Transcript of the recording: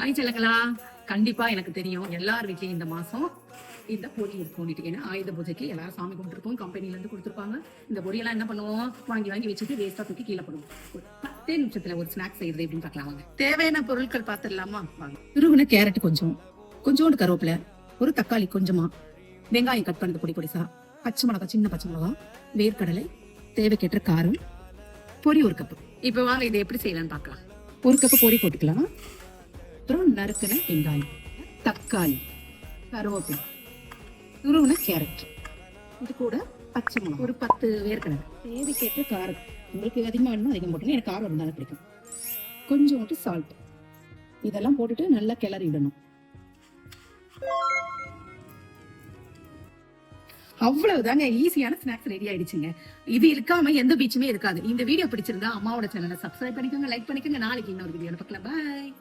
Hi செல்லங்களா. கண்டிப்பா எனக்கு தெரியும் எல்லார் வீட்லயும் இந்த மாசம் இந்த பொரி இருக்கும். ஏன்னா ஆயுத பூஜைக்கு எல்லாரும் சாமி கும்பிட்டுருப்போம். கம்பெனில இருந்து கொடுத்துருப்பாங்க. இந்த பொரியெல்லாம் என்ன பண்ணுவோம், வாங்கி வச்சுட்டு வேஸ்டா தூக்கி கீழே போடுவோம். ஒரு 10 நிமிஷத்துல ஒரு ஸ்நாக்ஸ் செய்யறது எப்படின்னு பார்க்கலாம் வாங்க. தேவையான பொருட்கள் பார்த்துடலாமா வாங்க. துருவின கேரட் கொஞ்சோண்டு கருவேப்பிலை, ஒரு தக்காளி கொஞ்சமா, வெங்காயம் கட் பண்ணது பொடி பொடிசா, பச்சை மிளகா சின்ன பச்சை மிளகா, வேர்க்கடலை, தேவைக்கேற்ற காரம், பொரி ஒரு கப்பு. இப்ப வாங்க இதை எப்படி செய்யலாம்னு பார்க்கலாம். ஒரு கப்பு பொரி போட்டுக்கலாம். அப்புறம் நறுக்கின வெங்காயம், தக்காளி, கருவேப்பிலை, துருவின கேரட், இது கூட பச்சை மிளகா, ஒரு 10 வேர்க்கடலை, தேவைக்கேற்ற காரம். உங்களுக்கு அதிகமாக வேணும்னா அதிகம் போட்டுங்க, எனக்கு காரம் இருந்தாலும் பிடிக்கும். கொஞ்சோண்டு சால்ட். இதெல்லாம் போட்டுட்டு நல்லா கிளறி விடணும். அவ்வளவுதாங்க, ஈஸியான ஸ்நாக்ஸ் ரெடி ஆயிடுச்சுங்க. இது இருக்காம எந்த பீச்சுமே இருக்காது. இந்த வீடியோ பிடிச்சிருந்தா அம்மாவோட சேனலை சப்ஸ்கிரைப் பண்ணிக்கோங்க, லைக் பண்ணிக்கோங்க. நாளைக்கு இன்னொரு வீடியோ பார்க்கலாம். பாய்.